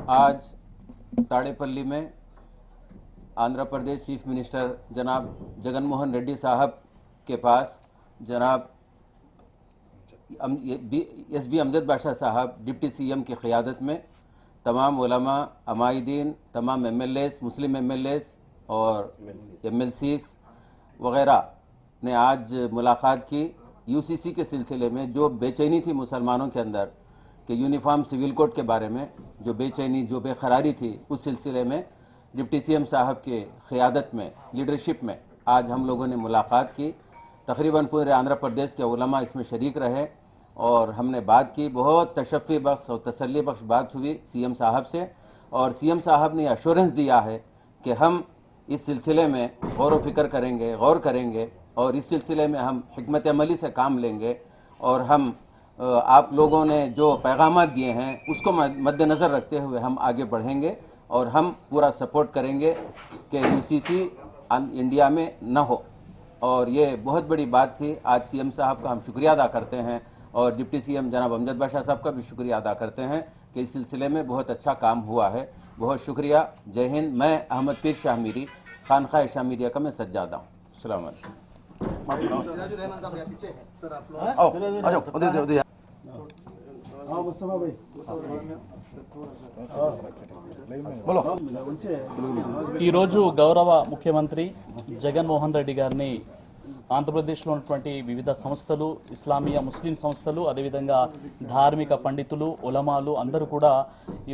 आज ताड़ेपल्ली में Andhra Pradesh chief minister जनाब जगन मोहन रेड्डी साहब के पास जनाब एसबी अमजद बादशाह साहब डिप्टी सीएम की क़ियादत में तमाम उलमा, अमायदीन, तमाम एमएलएस, मुस्लिम एमएलएस और एमएलसीस वग़ैरह ने आज मुलाकात की। यूसीसी के सिलसिले में जो बेचैनी थी मुसलमानों के अंदर कि यूनिफॉर्म सिविल कोड के बारे में जो बेचैनी, जो बेकरारी थी, उस सिलसिले में डिप्टी सीएम साहब के क़ियादत में, लीडरशिप में आज हम लोगों ने मुलाकात की। तकरीबन पूरे आंध्र प्रदेश के उलमा इसमें शरीक रहे और हमने बात की। बहुत तशफ़ी बख्श और तसल्ली बख्श बात हुई सीएम साहब से, और सीएम साहब ने एश्योरेंस दिया है कि हम इस सिलसिले में गौर व फिक्र करेंगे, गौर करेंगे और इस सिलसिले में हम हिकमत अमली से काम लेंगे और हम आप लोगों ने जो पैगाम दिए हैं उसको मद्देनज़र रखते हुए हम आगे बढ़ेंगे और हम पूरा सपोर्ट करेंगे कि यूसीसी इंडिया में न हो। और ये बहुत बड़ी बात थी। आज सीएम साहब का हम शुक्रिया अदा करते हैं और डिप्टी सीएम जनाब अमजद बादशाह साहब का भी शुक्रिया अदा करते हैं कि इस सिलसिले में बहुत अच्छा काम हुआ है। बहुत शुक्रिया। जय हिंद। मैं अहमद पीर शाह मीरी, खानखा शाह मीरिया का मैं सज्जादा हूँ। अस्सलाम ఈరోజు గౌరవ ముఖ్యమంత్రి జగన్మోహన్ రెడ్డి గారిని ఆంధ్రప్రదేశ్లో ఉన్నటువంటి వివిధ సంస్థలు, ఇస్లామియా ముస్లిం సంస్థలు, అదేవిధంగా ధార్మిక పండితులు, ఉలమాలు అందరూ కూడా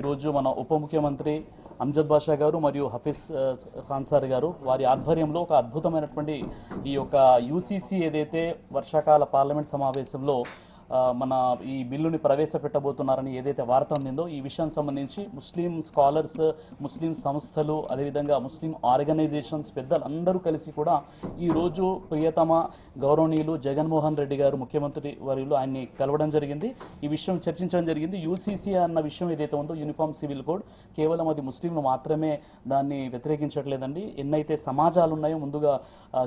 ఈరోజు మన ఉప ముఖ్యమంత్రి అమ్జద్ బాషా గారు మరియు హఫీజ్ ఖాన్ సార్ గారు వారి ఆధ్వర్యంలో ఒక అద్భుతమైనటువంటి ఈ యొక్క యూసీసీ ఏదైతే వర్షాకాల పార్లమెంట్ సమావేశంలో మన ఈ బిల్లుని ప్రవేశపెట్టబోతున్నారని ఏదైతే వార్త ఉందో ఈ విషయానికి సంబంధించి ముస్లిం స్కాలర్స్, ముస్లిం సంస్థలు, అదేవిధంగా ముస్లిం ఆర్గనైజేషన్స్ పెద్దలందరూ కలిసి కూడా ఈరోజు ప్రియతమ గౌరవనీయులు జగన్మోహన్ రెడ్డి గారు ముఖ్యమంత్రి వర్యులు ఆయన్ని కలవడం జరిగింది. ఈ విషయం చర్చించడం జరిగింది. యూసీసీ అన్న విషయం ఏదైతే ఉందో యూనిఫామ్ సివిల్ కోడ్ కేవలం అది ముస్లింలు మాత్రమే దాన్ని వ్యతిరేకించట్లేదండి. ఎన్నైతే సమాజాలు ఉన్నాయో, ముందుగా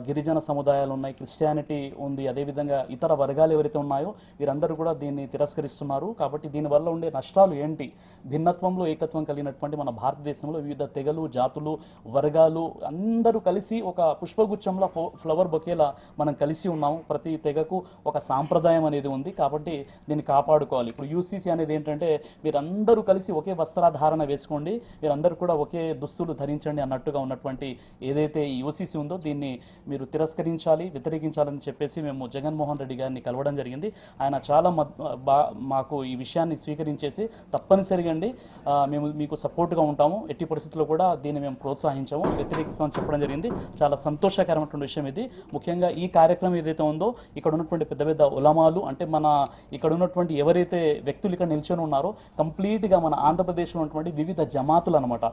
గిరిజన సముదాయాలు ఉన్నాయి, క్రిస్టియానిటీ ఉంది, అదేవిధంగా ఇతర వర్గాలు ఎవరైతే ఉన్నాయో అందరూ కూడా దీన్ని తిరస్కరిస్తున్నారు. కాబట్టి దీనివల్ల ఉండే నష్టాలు ఏంటి? భిన్నత్వంలో ఏకత్వం కలిగినటువంటి మన భారతదేశంలో వివిధ తెగలు, జాతులు, వర్గాలు అందరూ కలిసి ఒక పుష్పగుచ్చంలో ఫ్లవర్ బొకేలా మనం కలిసి ఉన్నాము. ప్రతి తెగకు ఒక సాంప్రదాయం అనేది ఉంది. కాబట్టి దీన్ని కాపాడుకోవాలి. ఇప్పుడు యూసీసీ అనేది ఏంటంటే మీరందరూ కలిసి ఒకే వస్త్రధారణ వేసుకోండి, మీరందరూ కూడా ఒకే దుస్తులు ధరించండి అన్నట్టుగా ఉన్నటువంటి ఏదైతే ఈ యూసీసీ ఉందో దీన్ని మీరు తిరస్కరించాలి, వ్యతిరేకించాలని చెప్పేసి మేము జగన్మోహన్ రెడ్డి గారిని కలవడం జరిగింది. ఆయన చాలా మాకు ఈ విషయాన్ని స్వీకరించేసి తప్పనిసరిగా అండి మేము మీకు సపోర్ట్గా ఉంటాము, ఎట్టి పరిస్థితుల్లో కూడా దీన్ని మేము ప్రోత్సహించాము, వ్యతిరేకిస్తామని చెప్పడం జరిగింది. చాలా సంతోషకరమైనటువంటి విషయం ఇది. ముఖ్యంగా ఈ కార్యక్రమం ఏదైతే ఉందో ఇక్కడ ఉన్నటువంటి పెద్ద పెద్ద ఉలమాలు, అంటే మన ఇక్కడ ఉన్నటువంటి ఎవరైతే వ్యక్తులు ఇక్కడ నిల్చొని ఉన్నారో కంప్లీట్గా మన ఆంధ్రప్రదేశ్లో ఉన్నటువంటి వివిధ జమాతులు అనమాట.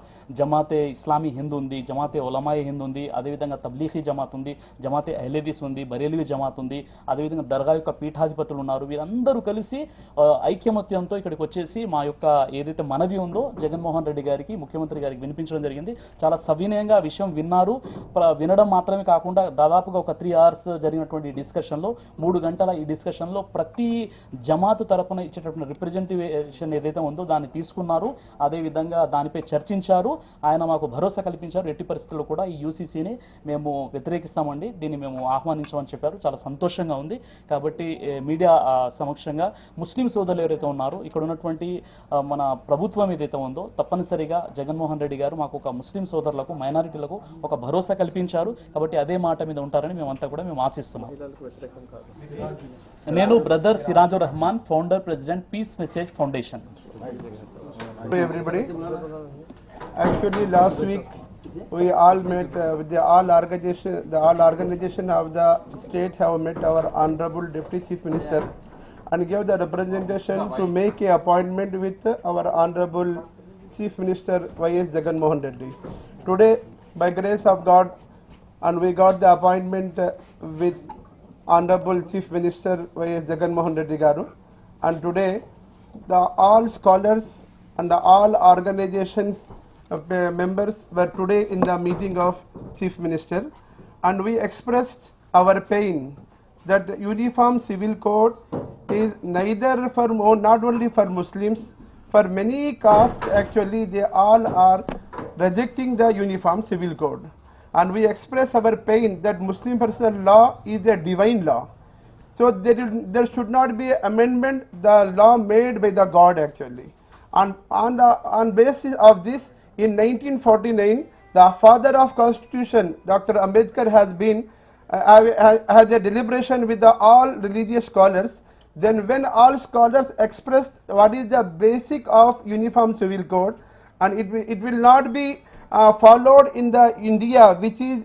జమాతే ఇస్లామీ హింద్ ఉంది, జమాతే ఉలమాయే హింద్ ఉంది, అదేవిధంగా తబ్లీగీ జమాత్ ఉంది, జమాతే అహ్లదీస్ ఉంది, బరేలీ జమాత్ ఉంది, అదేవిధంగా దర్గా యొక్క పీఠాధిపతులు ఉన్నారు. వీరందరూ కలిసి ఐక్యమత్యంతో ఇక్కడికి వచ్చేసి మా యొక్క ఏదైతే మనవి ఉందో జగన్మోహన్ రెడ్డి గారికి, ముఖ్యమంత్రి గారికి వినిపించడం జరిగింది. చాలా సవినయంగా విషయం విన్నారు. వినడం మాత్రమే కాకుండా దాదాపుగా ఒక 3 hours జరిగినటువంటి డిస్కషన్లో 3 గంటల ఈ డిస్కషన్లో ప్రతి జమాతు తరపున ఇచ్చేటటువంటి రిప్రజెంటేషన్ ఏదైతే ఉందో దాన్ని తీసుకున్నారు. అదేవిధంగా దానిపై చర్చించారు. ఆయన మాకు భరోసా కల్పించారు. ఎట్టి పరిస్థితుల్లో కూడా ఈ యూసీసీని మేము వ్యతిరేకిస్తామండి, దీన్ని మేము ఆహ్వానించమని చెప్పారు. చాలా సంతోషంగా ఉంది. కాబట్టి మీడియా సమక్షంగా ముస్లిం సోదరులు ఎవరైతే ఉన్నారో ఇక్కడ ఉన్నటువంటి మన ప్రభుత్వం ఏదైతే ఉందో తప్పనిసరిగా జగన్మోహన్ రెడ్డి గారు మాకు ఒక ముస్లిం సోదరులకు, మైనారిటీలకు ఒక భరోసా కల్పించారు. కాబట్టి అదే మాట మీద ఉంటారని మేమంతా కూడా మేము ఆశిస్తున్నాం. నేను brother Sirajur Rehman, founder, president, peace message foundation. Actually, last week we all met with the all organization of the state have met our honorable deputy chief minister and gave the representation to make a appointment with our honorable chief minister Y.S. Jagan Mohan Reddy. Today, by grace of God, and we got the appointment with honorable chief minister Y.S. Jagan Mohan Reddy garu, and today the all scholars and all organizations members were today in the meeting of chief minister, and we expressed our pain that uniform civil code is neither for not only for Muslims, for many castes actually they all are rejecting the uniform civil code, and we express our pain that Muslim personal law is a divine law. So there should not be amendment the law made by the God actually. And on basis of this, in 1949, the father of constitution, Dr. Ambedkar, has been had a deliberation with all religious scholars. Then when all scholars expressed what is the basic of uniform civil code, and it will not be followed in the India, which is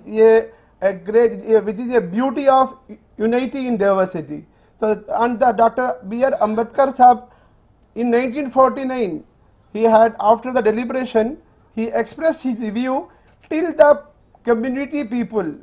which is a beauty of unity in diversity. So, and the Dr. B.R. Ambedkar Sahab, in 1949, he had, after the deliberation, he expressed his view till the community people,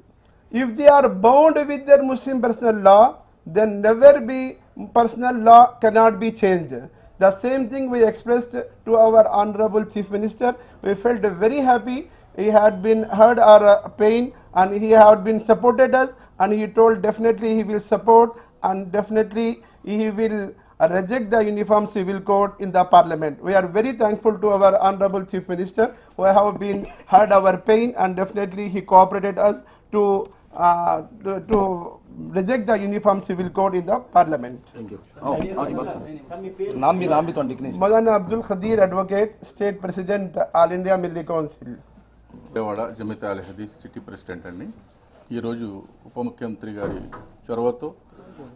if they are bound with their Muslim personal law, then never be personal law cannot be changed. The same thing we expressed to our Honorable Chief Minister. We felt very happy. He had been heard our pain and he had been supported us, and he told definitely he will support and definitely he will reject the uniform civil code in the parliament. We are very thankful to our Honorable Chief Minister who have been heard our pain, and definitely he cooperated us to reject the uniform civil code in the parliament. नाम भी तो लिखने Maulana Abdul Qadir, Advocate, State President, All India Milli Council. Vijayawada Jamiat Al Hadees city president అండి. ఈరోజు ఉప ముఖ్యమంత్రి గారి చొరవతో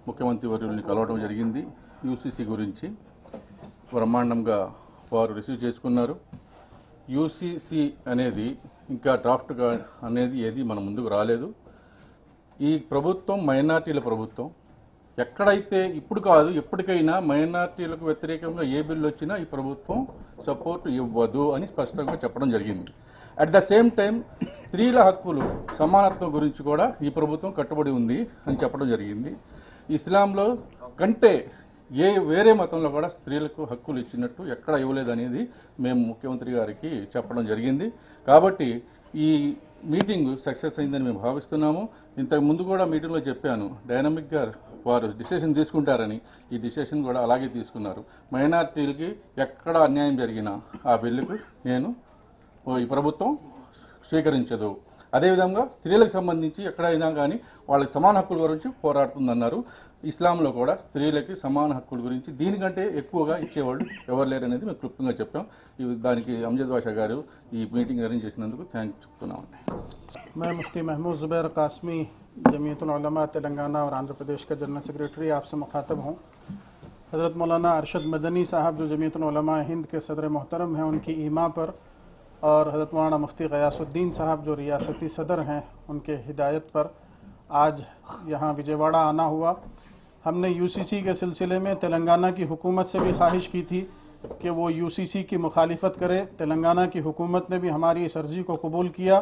ముఖ్యమంత్రి వర్యుల్ని కలవడం జరిగింది. యూసీసీ గురించి బ్రహ్మాండంగా వారు రిసీవ్ చేసుకున్నారు. యూసీసీ అనేది ఇంకా డ్రాఫ్ట్గా అనేది ఏది మన ముందుకు రాలేదు. ఈ ప్రభుత్వం మైనార్టీల ప్రభుత్వం. ఎక్కడైతే ఇప్పుడు కాదు ఎప్పటికైనా మైనార్టీలకు వ్యతిరేకంగా ఏ బిల్లు వచ్చినా ఈ ప్రభుత్వం సపోర్ట్ ఇవ్వదు అని స్పష్టంగా చెప్పడం జరిగింది. అట్ ద సేమ్ టైం స్త్రీల హక్కులు సమానత్వం గురించి కూడా ఈ ప్రభుత్వం కట్టుబడి ఉంది అని చెప్పడం జరిగింది. ఇస్లాంలో కంటే వేరే మతంలో కూడా స్త్రీలకు హక్కులు ఇచ్చినట్టు ఎక్కడ ఇవ్వలేదనేది మేము ముఖ్యమంత్రి గారికి చెప్పడం జరిగింది. కాబట్టి ఈ మీటింగ్ సక్సెస్ అయిందని మేము భావిస్తున్నాము. ఇంతకు ముందు కూడా మీటింగ్లో చెప్పాను, డైనమిక్గా వారు డిసిషన్ తీసుకుంటారని. ఈ డిసిషన్ కూడా అలాగే తీసుకున్నారు. మైనార్టీలకి ఎక్కడ అన్యాయం జరిగినా ఆ బిల్లుకు ఈ ప్రభుత్వం స్వీకరించదు. అదేవిధంగా స్త్రీలకు సంబంధించి ఎక్కడైనా కానీ వాళ్ళకి సమాన హక్కుల గురించి పోరాడుతుందన్నారు. ఇస్లాంలో కూడా స్త్రీలకి సమాన హక్కుల గురించి దీనికంటే ఎక్కువగా ఇచ్చేవాళ్ళు ఎవరు లేరు అనేది మేము క్లుప్తంగా చెప్పాం. దానికి అమ్జద్ బాషా గారు ఈ మీటింగ్ అరేంజ్ చేసినందుకు థ్యాంక్స్ చెప్తున్నామండి. मैं मुफ्ती महमूद ज़ुबैर कासमी, जमीयतुल उलमा तेलंगाना और आंध्र प्रदेश का जनरल सेक्रेटरी, आपसे मुखातब हूँ. हज़रत मौलाना अरशद मदनी साहब जो जमीयतुल उलमा हिंद के सदर मोहतरम हैं, उनकी ईमा पर, और हज़रत मौलाना मुफ्ती ग़यासुद्दीन साहब जो रियासती सदर हैं, उनके हिदायत पर आज यहाँ विजयवाड़ा आना हुआ. हमने यूसीसी के सिलसिले में तेलंगाना की हुकूमत से भी ख्वाहिश की थी कि वो यूसीसी की मुखालिफत करे. तेलंगाना की हुकूमत ने भी हमारी इस अर्ज़ी को कबूल किया,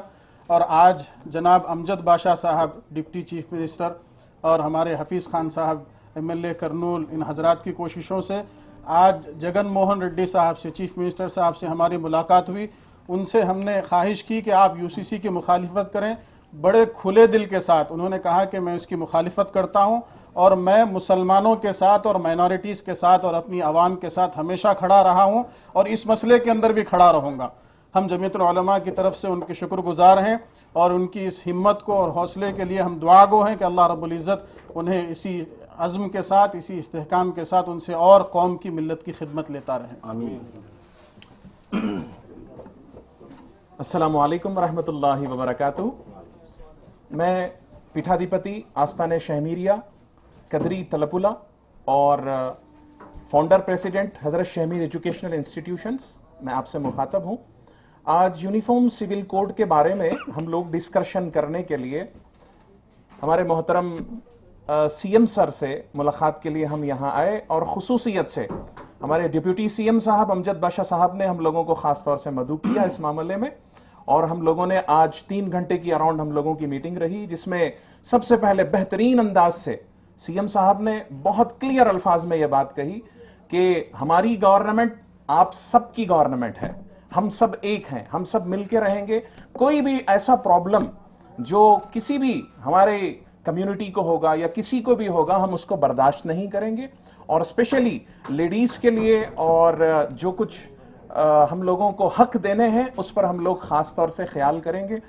और आज जनाब अमजद बाशा साहब डिप्टी चीफ मिनिस्टर और हमारे हफीज़ खान साहब MLA करनूल, इन हजरात की कोशिशों से आज जगन मोहन रेड्डी साहब से, चीफ मिनिस्टर साहब से हमारी मुलाकात हुई. उनसे हमने ख्वाहिश की कि आप यूसीसी की मुखालिफत करें. बड़े खुले दिल के साथ उन्होंने कहा कि मैं इसकी मुखालिफत करता हूँ और मैं मुसलमानों के साथ और माइनॉरिटीज़ के साथ और अपनी आवाम के साथ हमेशा खड़ा रहा हूँ और इस मसले के अंदर भी खड़ा रहूँगा. हम जमीयतुल उलमा की तरफ से उनके शुक्रगुजार हैं और उनकी इस हिम्मत को और हौसले के लिए हम दुआगो हैं कि अल्लाह रब्बुल इज़्ज़त उन्हें इसी अज़्म के साथ, इसी इस्तेहकाम के साथ उनसे और कौम की मिल्लत की खिदमत लेता रहें. आमीन. अस्सलामु अलैकुम रहमतुल्लाहि व बरकातुहू. मैं पीठाधिपति आस्थान शहमीरिया कदरी तलपुला और फाउंडर प्रेसिडेंट हज़रत शहमीर एजुकेशनल इंस्टीट्यूशंस, मैं आपसे मुखातब हूँ. आज यूनिफॉर्म सिविल कोड के बारे में हम लोग डिस्कशन करने के लिए हमारे मोहतरम सीएम सर से मुलाकात के लिए हम यहाँ आए, और ख़ुसूसियत से हमारे डिप्टी सीएम साहब अमजद बाशा साहब ने हम लोगों को ख़ास तौर से मदऊ किया इस मामले में. और हम लोगों ने आज 3 घंटे की अराउंड हम लोगों की मीटिंग रही, जिसमें सबसे पहले बेहतरीन अंदाज से सीएम साहब ने बहुत क्लियर अल्फाज में ये बात कही कि हमारी गवर्नमेंट आप सबकी गवर्नमेंट है, हम सब एक हैं, हम सब मिलके रहेंगे. कोई भी ऐसा प्रॉब्लम जो किसी भी हमारे कम्युनिटी को होगा या किसी को भी होगा, हम उसको बर्दाश्त नहीं करेंगे. और स्पेशली लेडीज़ के लिए और जो कुछ हम लोगों को हक देने हैं उस पर हम लोग ख़ास तौर से ख्याल करेंगे।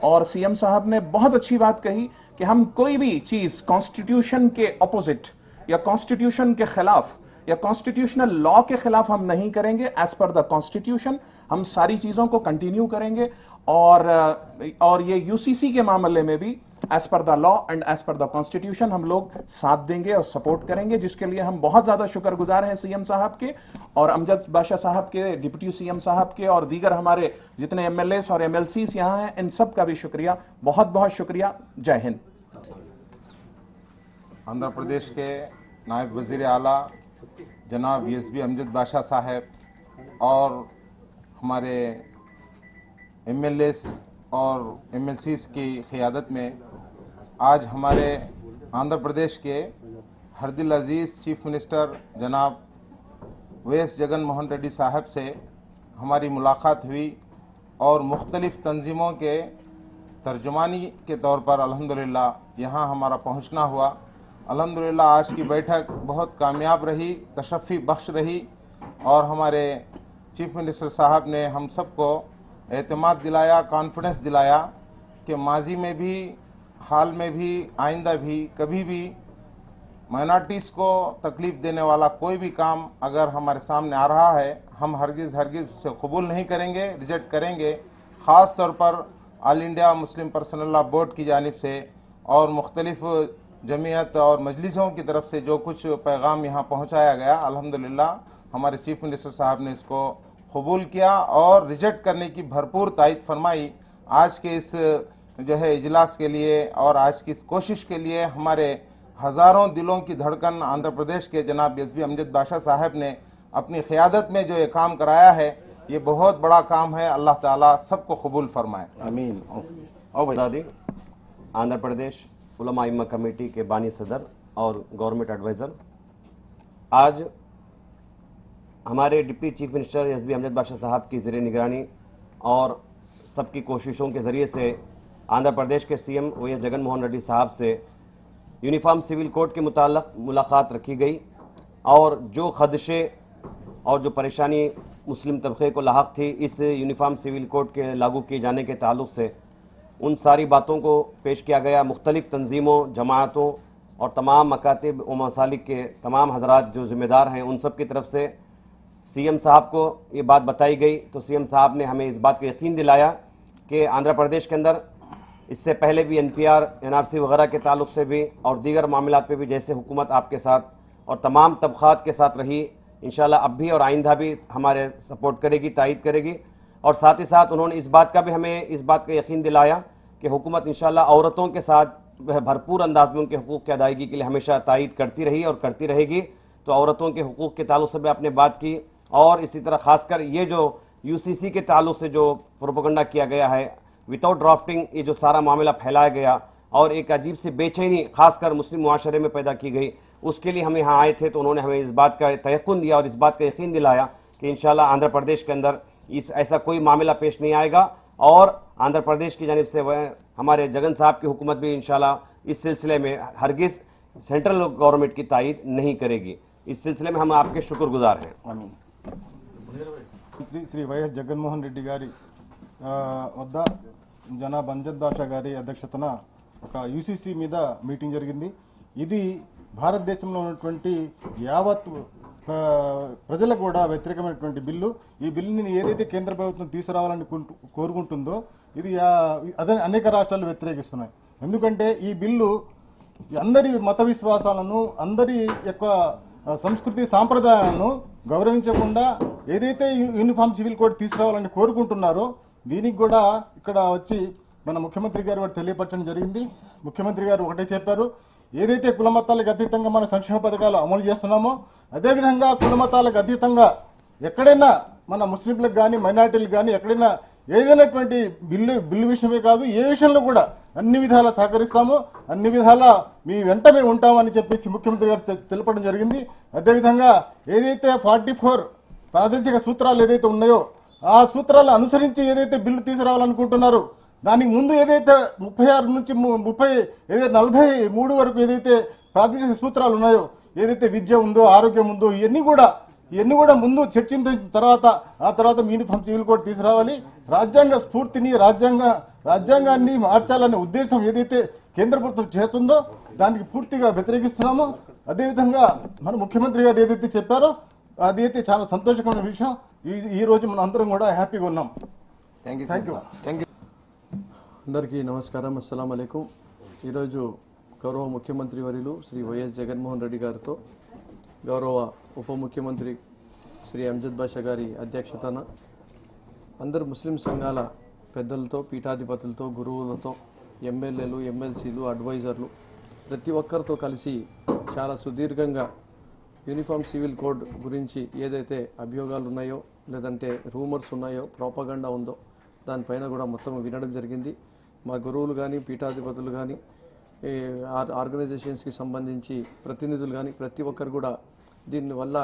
और सीएम साहब ने बहुत अच्छी बात कही कि हम कोई भी चीज़ कॉन्स्टिट्यूशन के अपोजिट या कॉन्स्टिट्यूशन के खिलाफ या कॉन्स्टिट्यूशनल लॉ के खिलाफ हम नहीं करेंगे। एज पर द कॉन्स्टिट्यूशन हम सारी चीज़ों को कंटिन्यू करेंगे और ये यूसीसी के मामले में भी as per the law and as per the constitution हम लोग साथ देंगे और सपोर्ट करेंगे, जिसके लिए हम बहुत ज़्यादा शुक्रगुजार हैं सीएम साहब के और अमजद बादशाह साहब के, डिप्टी सीएम साहब के और दीगर हमारे जितने एमएलएस और एमएलसीज यहाँ हैं, इन सब का भी शुक्रिया, बहुत बहुत शुक्रिया। जय हिंद। आंध्र प्रदेश के नायब वज़ीर आला जनाब एसबी अमजद बादशाह साहब और हमारे एमएलएस और एमएलसीज की क़ियादत में आज हमारे आंध्र प्रदेश के हरदिल अजीज़ चीफ मिनिस्टर जनाब वैएस जगन मोहन रेड्डी साहब से हमारी मुलाकात हुई और मुख्तलिफ़ तंजीमों के तर्जुमानी के तौर पर अल्हम्दुलिल्लाह यहाँ हमारा पहुँचना हुआ। अल्हम्दुलिल्लाह आज की बैठक बहुत कामयाब रही, तशफ़ी बख्श रही और हमारे चीफ मिनिस्टर साहब ने हम सबको एतमाद दिलाया, कॉन्फिडेंस दिलाया कि माजी में भी, हाल में भी, आइंदा भी कभी भी माइनॉरिटीज़ को तकलीफ़ देने वाला कोई भी काम अगर हमारे सामने आ रहा है हम हरगिज़ उसे कबूल नहीं करेंगे, रिजेक्ट करेंगे। ख़ास तौर पर all India Muslim personal law board की जानिब से और मुख्तलिफ़ जमीयत और मजलिसों की तरफ से जो कुछ पैगाम यहाँ पहुँचाया गया, अल्हम्दुलिल्लाह हमारे चीफ मिनिस्टर साहब ने इसको कबूल किया और रिजेक्ट करने की भरपूर तायद फरमाई। आज के इस जो है इजलास के लिए और आज की इस कोशिश के लिए हमारे हज़ारों दिलों की धड़कन आंध्र प्रदेश के जनाब एसबी अमजद बादशाह साहब ने अपनी क़ियादत में जो ये काम कराया है, ये बहुत बड़ा काम है। अल्लाह ताला सबको कबूल फरमाए, आमीन। आंध्र प्रदेश उलमा इम्मा कमेटी के बानी सदर और गवर्नमेंट एडवाइज़र, आज हमारे deputy chief minister SB Amjad बादशाह साहब की ज़ेर निगरानी और सबकी कोशिशों के ज़रिए से आंध्र प्रदेश के सीएम वैएस जगन मोहन रेड्डी साहब से यूनिफॉर्म सिविल कोड के मुताल्लिक़ मुलाकात रखी गई और जो खदशे और जो परेशानी मुस्लिम तबके को लाहक थी इस यूनिफॉर्म सिविल कोड के लागू किए जाने के ताल्लुक़ से उन सारी बातों को पेश किया गया। मुख्तलिफ़ तंजीमों, जमातों और तमाम मकातिब व मसालिक के तमाम हज़रात जो ज़िम्मेदार हैं उन सब की तरफ से सीएम साहब को ये बात बताई गई। तो सीएम साहब ने हमें इस बात का यकीन दिलाया कि आंध्र प्रदेश के अंदर इससे पहले भी एनपीआर, एनआरसी वगैरह के ताल्लुक़ से भी और दीगर मामलात पे भी जैसे हुकूमत आपके साथ और तमाम तबक़ात के साथ रही, इंशाल्लाह अब भी और आइंदा भी हमारे सपोर्ट करेगी, तायद करेगी। और साथ ही साथ उन्होंने इस बात का भी हमें इस बात का यकीन दिलाया कि हुकूमत इंशाल्लाह औरतों के साथ भरपूर अंदाज में उनके हुकूक़ की अदायगी के लिए हमेशा तायद करती रही और करती रहेगी। तो औरतों के हुकूक़ के ताल्लुक़ से भी आपने बात की और इसी तरह ख़ासकर ये जो यूसीसी के ताल्लुक़ से जो प्रोपेगेंडा किया गया है, विदाउट ड्राफ्टिंग ये जो सारा मामला फैलाया गया और एक अजीब सी बेचैनी खासकर मुस्लिम मुआशरे में पैदा की गई, उसके लिए हम यहाँ आए थे। तो उन्होंने हमें इस बात का तयक़ुन दिया और इस बात का यकीन दिलाया कि इंशाल्लाह आंध्र प्रदेश के अंदर ऐसा कोई मामला पेश नहीं आएगा और आंध्र प्रदेश की जानिब से हमारे जगन साहब की हुकूमत भी इंशाल्लाह इस सिलसिले में हरगिज़ सेंट्रल गवर्नमेंट की तायद नहीं करेगी। इस सिलसिले में हम आपके शुक्रगुजार हैं। శ్రీ వైఎస్ జగన్మోహన్ రెడ్డి గారి వద్ద జనాబ్ అమ్జద్ బాషా గారి అధ్యక్షతన ఒక యూసీసీ మీద మీటింగ్ జరిగింది. ఇది భారతదేశంలో ఉన్నటువంటి యావత్ ప్రజలకు కూడా వ్యతిరేకమైనటువంటి బిల్లు. ఈ బిల్లుని ఏదైతే కేంద్ర ప్రభుత్వం తీసుకురావాలని కోరుకుంటుందో ఇది అనేక రాష్ట్రాలు వ్యతిరేకిస్తున్నాయి. ఎందుకంటే ఈ బిల్లు అందరి మత విశ్వాసాలను, అందరి యొక్క సంస్కృతి సాంప్రదాయాలను గౌరవించకుండా ఏదైతే యూనిఫామ్ సివిల్ కోడ్ తీసుకురావాలని కోరుకుంటున్నారో దీనికి కూడా ఇక్కడ వచ్చి మన ముఖ్యమంత్రి గారు వారు తెలియపరచడం జరిగింది. ముఖ్యమంత్రి గారు ఒకటే చెప్పారు, ఏదైతే కులమతాలకు అతీతంగా మన సంక్షేమ పథకాలు అమలు చేస్తున్నామో అదేవిధంగా కులమతాలకు అతీతంగా ఎక్కడైనా మన ముస్లింలకు కానీ మైనారిటీలకు కానీ ఎక్కడైనా ఏదైనటువంటి బిల్లు విషయమే కాదు ఏ విషయంలో కూడా అన్ని విధాలా సహకరిస్తాము, అన్ని విధాలా మీ వెంట మేము ఉంటామని చెప్పేసి ముఖ్యమంత్రి గారు తెలపడం జరిగింది. అదేవిధంగా ఏదైతే 44 ప్రాదేశిక సూత్రాలు ఏదైతే ఉన్నాయో ఆ సూత్రాలు అనుసరించి ఏదైతే బిల్లు తీసుకురావాలనుకుంటున్నారో దానికి ముందు ఏదైతే 36 నుంచి 43 వరకు ఏదైతే ప్రాదేశిక సూత్రాలు ఉన్నాయో ఏదైతే విద్య ఉందో, ఆరోగ్యం ఉందో, ఇవన్నీ కూడా ముందు చర్చించిన తర్వాత ఆ తర్వాత యూనిఫామ్ సివిల్ కోడ్ తీసుకురావాలి. రాజ్యాంగ స్ఫూర్తిని రాజ్యాంగాన్ని మార్చాలనే ఉద్దేశం ఏదైతే కేంద్ర ప్రభుత్వం చేస్తుందో దానికి పూర్తిగా వ్యతిరేకిస్తున్నాము. అదేవిధంగా మన ముఖ్యమంత్రి గారు ఏదైతే చెప్పారో అదైతే చాలా సంతోషకరమైన విషయం. ఈ రోజు మనం అందరం కూడా హ్యాపీగా ఉన్నాం. Thank you. అందరికీ నమస్కారం, అస్సలాం అలైకుం. ఈరోజు గౌరవ ముఖ్యమంత్రి వర్యులు శ్రీ వైఎస్ జగన్మోహన్ రెడ్డి గారితో గౌరవ ఉప ముఖ్యమంత్రి శ్రీ అంజద్ బాషా గారి అధ్యక్షతన అందరు ముస్లిం సంఘాల పెద్దలతో, పీఠాధిపతులతో, గురువులతో, ఎమ్మెల్యేలు, ఎమ్మెల్సీలు, అడ్వైజర్లు ప్రతి ఒక్కరితో కలిసి చాలా సుదీర్ఘంగా యూనిఫామ్ సివిల్ కోడ్ గురించి ఏదైతే అభియోగాలు ఉన్నాయో, లేదంటే రూమర్స్ ఉన్నాయో, ప్రోపగండా ఉందో దానిపైన కూడా మొత్తం వినడం జరిగింది. మా గురువులు కానీ, పీఠాధిపతులు కానీ, ఆర్గనైజేషన్స్కి సంబంధించి ప్రతినిధులు కానీ ప్రతి ఒక్కరు కూడా దీనివల్ల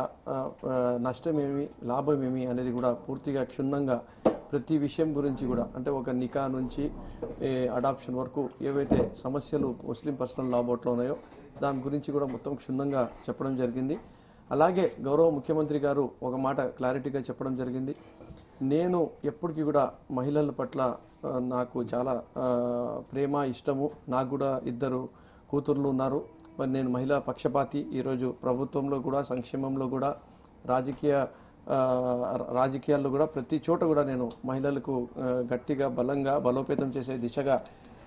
నష్టమేమి, లాభమేమి అనేది కూడా పూర్తిగా క్షుణ్ణంగా ప్రతి విషయం గురించి కూడా, అంటే ఒక నికా నుంచి అడాప్షన్ వరకు ఏవైతే సమస్యలు ముస్లిం పర్సనల్ లా బోర్డులో ఉన్నాయో దాని గురించి కూడా మొత్తం క్షుణ్ణంగా చెప్పడం జరిగింది. అలాగే గౌరవ ముఖ్యమంత్రి గారు ఒక మాట క్లారిటీగా చెప్పడం జరిగింది. నేను ఎప్పటికీ కూడా మహిళల పట్ల నాకు చాలా ప్రేమ, ఇష్టము. నాకు కూడా 2 కూతుర్లు ఉన్నారు. మరి నేను మహిళా పక్షపాతి. ఈరోజు ప్రభుత్వంలో కూడా, సంక్షేమంలో కూడా, రాజకీయాల్లో కూడా ప్రతి చోట కూడా నేను మహిళలకు గట్టిగా, బలంగా బలోపేతం చేసే దిశగా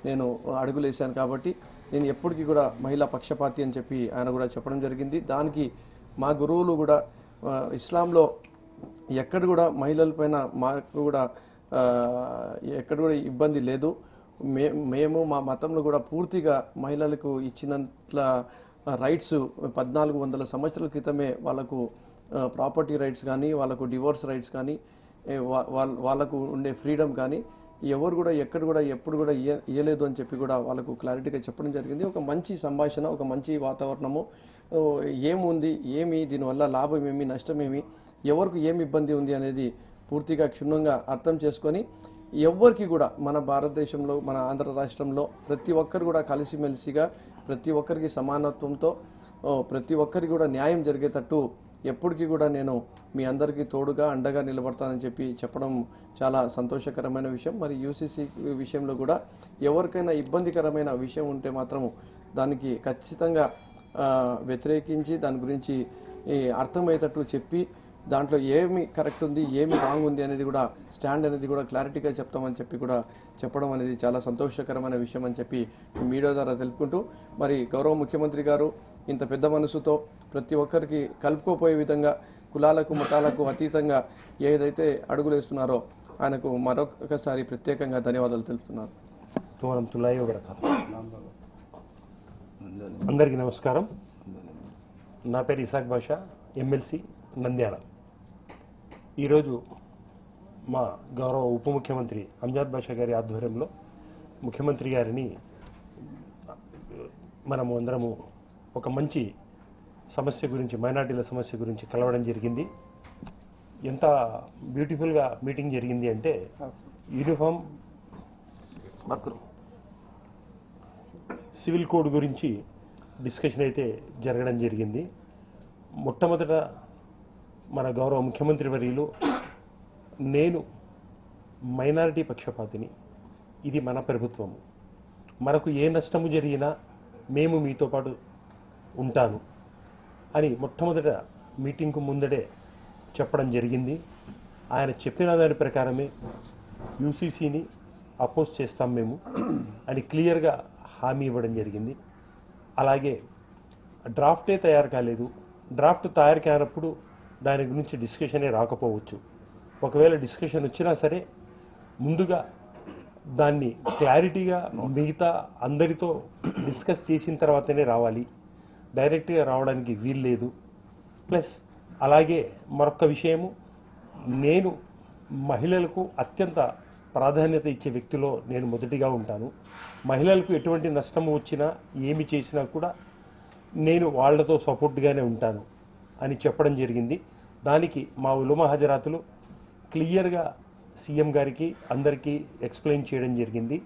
నేను అడుగులేశాను. కాబట్టి నేను ఎప్పటికీ కూడా మహిళా పక్షపాతి అని చెప్పి ఆయన కూడా చెప్పడం జరిగింది. దానికి మా గురువులు కూడా ఇస్లాంలో ఎక్కడ కూడా మహిళలపైన మాకు కూడా ఎక్కడ కూడా ఇబ్బంది లేదు. మేము మా మతంలో కూడా పూర్తిగా మహిళలకు ఇచ్చినంత రైట్స్ 1400 సంవత్సరాల క్రితమే వాళ్ళకు ప్రాపర్టీ రైట్స్ కానీ, వాళ్ళకు డివోర్స్ రైట్స్ కానీ, వాళ్ళకు ఉండే ఫ్రీడమ్ కానీ ఎవరు కూడా ఎక్కడ కూడా ఎప్పుడు కూడా ఇయ్యలేదు అని చెప్పి కూడా వాళ్ళకు క్లారిటీగా చెప్పడం జరిగింది. ఒక మంచి సంభాషణ, ఒక మంచి వాతావరణము, ఏముంది, ఏమి దీనివల్ల లాభం ఏమి, నష్టమేమి, ఎవరికి ఏమి ఇబ్బంది ఉంది అనేది పూర్తిగా క్షుణ్ణంగా అర్థం చేసుకొని ఎవరికి కూడా మన భారతదేశంలో, మన ఆంధ్ర రాష్ట్రంలో ప్రతి ఒక్కరు కూడా కలిసిమెలిసిగా, ప్రతి ఒక్కరికి సమానత్వంతో, ప్రతి ఒక్కరికి కూడా న్యాయం జరిగేటట్టు ఎప్పటికీ కూడా నేను మీ అందరికీ తోడుగా, అండగా నిలబడతానని చెప్పి చెప్పడం చాలా సంతోషకరమైన విషయం. మరి యూసీసీ విషయంలో కూడా ఎవరికైనా ఇబ్బందికరమైన విషయం ఉంటే మాత్రము దానికి ఖచ్చితంగా వ్యతిరేకించి దాని గురించి అర్థమయ్యేటట్టు చెప్పి దాంట్లో ఏమి కరెక్ట్ ఉంది, ఏమి రాంగ్ ఉంది అనేది కూడా స్టాండ్ అనేది కూడా క్లారిటీగా చెప్తామని చెప్పి కూడా చెప్పడం అనేది చాలా సంతోషకరమైన విషయం అని చెప్పి మీడియా ద్వారా తెలుపుకుంటూ, మరి గౌరవ ముఖ్యమంత్రి గారు ఇంత పెద్ద మనసుతో ప్రతి ఒక్కరికి కలుపుకోపోయే విధంగా కులాలకు, మతాలకు అతీతంగా ఏదైతే అడుగులేస్తున్నారో ఆయనకు మరొకసారి ప్రత్యేకంగా ధన్యవాదాలు తెలుపుతున్నారు. అందరికీ నమస్కారం. నా పేరు ఇసాక్ బాషా, ఎమ్మెల్సీ నంద్యాల. ఈరోజు మా గౌరవ ఉప ముఖ్యమంత్రి అంజద్ బాషా గారి ఆధ్వర్యంలో ముఖ్యమంత్రి గారిని మనము అందరము ఒక మంచి సమస్య గురించి, మైనార్టీల సమస్య గురించి కలవడం జరిగింది. ఎంత బ్యూటిఫుల్గా మీటింగ్ జరిగింది అంటే యూనిఫామ్ సివిల్ కోడ్ గురించి డిస్కషన్ అయితే జరగడం జరిగింది. మొట్టమొదట మన గౌరవ ముఖ్యమంత్రి వర్యులు, నేను మైనారిటీ పక్షపాతిని, ఇది మన ప్రభుత్వము, మనకు ఏ నష్టము జరిగినా మేము మీతో పాటు ఉంటాను అని మొట్టమొదట మీటింగ్కు ముందడే చెప్పడం జరిగింది. ఆయన చెప్పిన దాని ప్రకారమే యూసీసీని అపోజ్ చేస్తాం మేము అని క్లియర్గా హామీ ఇవ్వడం జరిగింది. అలాగే డ్రాఫ్టే తయారు కాలేదు, డ్రాఫ్ట్ తయారు కానప్పుడు దాని గురించి డిస్కషనే రాకపోవచ్చు. ఒకవేళ డిస్కషన్ వచ్చినా సరే ముందుగా దాన్ని క్లారిటీగా మిగతా అందరితో డిస్కస్ చేసిన తర్వాతనే రావాలి, డైరెక్ట్గా రావడానికి వీల్లేదు. ప్లస్ అలాగే మరొక విషయము, నేను మహిళలకు అత్యంత ప్రాధాన్యత ఇచ్చే వ్యక్తిలో నేను మొదటిగా ఉంటాను. మహిళలకు ఎటువంటి నష్టము వచ్చినా ఏమి చేసినా కూడా నేను వాళ్లతో సపోర్ట్గానే ఉంటాను అని చెప్పడం జరిగింది. దానికి మా ఉలమా హజరాతులు క్లియర్గా సీఎం గారికి అందరికీ ఎక్స్ప్లెయిన్ చేయడం జరిగింది.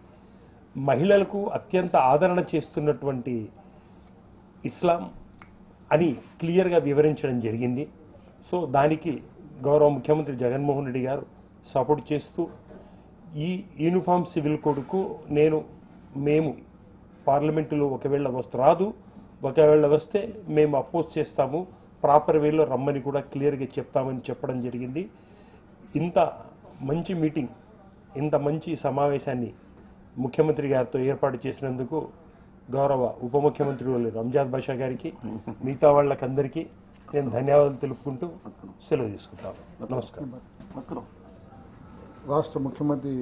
మహిళలకు అత్యంత ఆదరణ చేస్తున్నటువంటి ఇస్లాం అని క్లియర్గా వివరించడం జరిగింది. సో దానికి గౌరవ ముఖ్యమంత్రి జగన్మోహన్ రెడ్డి గారు సపోర్ట్ చేస్తూ ఈ యూనిఫామ్ సివిల్ కోడ్కు మేము పార్లమెంటులో ఒకవేళ రాదు, ఒకవేళ వస్తే మేము అపోజ్ చేస్తాము, ప్రాపర్ వేలో రమ్మని కూడా క్లియర్గా చెప్తామని చెప్పడం జరిగింది. ఇంత మంచి మీటింగ్, ఇంత మంచి సమావేశాన్ని ముఖ్యమంత్రి గారితో ఏర్పాటు చేసినందుకు గౌరవ ఉప ముఖ్యమంత్రి రంజాద్ బాషా గారికి, మిగతా వాళ్ళకందరికీ నేను ధన్యవాదాలు తెలుపుకుంటూ సెలవు తీసుకుంటాను. నమస్కారం. రాష్ట్ర ముఖ్యమంత్రి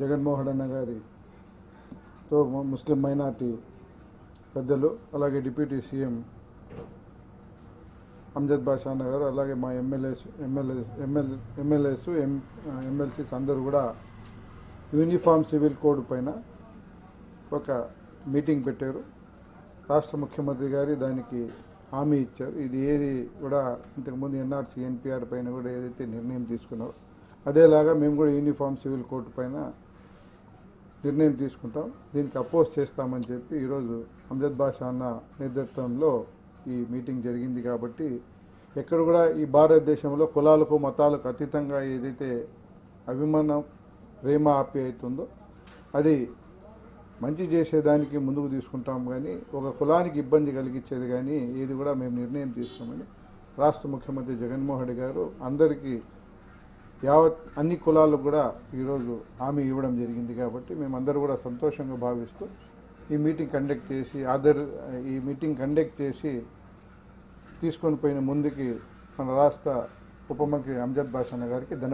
జగన్మోహన్ అన్న గారితో ముస్లిం మైనార్టీ పెద్దలు, అలాగే డిప్యూటీ సీఎం అమ్జద్ బాషా అన్న గారు, అలాగే మా ఎమ్మెల్యేస్ ఎమ్మెల్సీస్ అందరూ కూడా యూనిఫామ్ సివిల్ కోడ్ పైన ఒక మీటింగ్ పెట్టారు. రాష్ట్ర ముఖ్యమంత్రి గారు దానికి హామీ ఇచ్చారు. ఇది ఏది కూడా ఇంతకుముందు ఎన్ఆర్సీ ఎన్పిఆర్ పైన కూడా ఏదైతే నిర్ణయం తీసుకున్నారో అదేలాగా మేము కూడా యూనిఫామ్ సివిల్ కోడ్ పైన నిర్ణయం తీసుకుంటాం, దీనికి అపోజ్ చేస్తామని చెప్పి ఈరోజు అమ్జద్ బాషా అన్న నేతృత్వంలో ఈ మీటింగ్ జరిగింది. కాబట్టి ఎక్కడ కూడా ఈ భారతదేశంలో కులాలకు మతాలకు అతీతంగా ఏదైతే అభిమానం ప్రేమ ఆప్యాయతుందో అది మంచి చేసేదానికి ముందుకు తీసుకుంటాం, కానీ ఒక కులానికి ఇబ్బంది కలిగించేది కానీ ఏది కూడా మేము నిర్ణయం తీసుకోమని రాష్ట్ర ముఖ్యమంత్రి జగన్మోహన్ రెడ్డి గారు అందరికీ యావత్ అన్ని కులాలకు కూడా ఈరోజు హామీ ఇవ్వడం జరిగింది. కాబట్టి మేమందరూ కూడా సంతోషంగా భావిస్తూ ఈ మీటింగ్ కండక్ట్ చేసి తీసుకొని పోయిన ముందుకి మన రాష్ట్ర ఉప ముఖ్యమంత్రి అమ్జద్ బాషా గారికి ధన్యవాదాలు.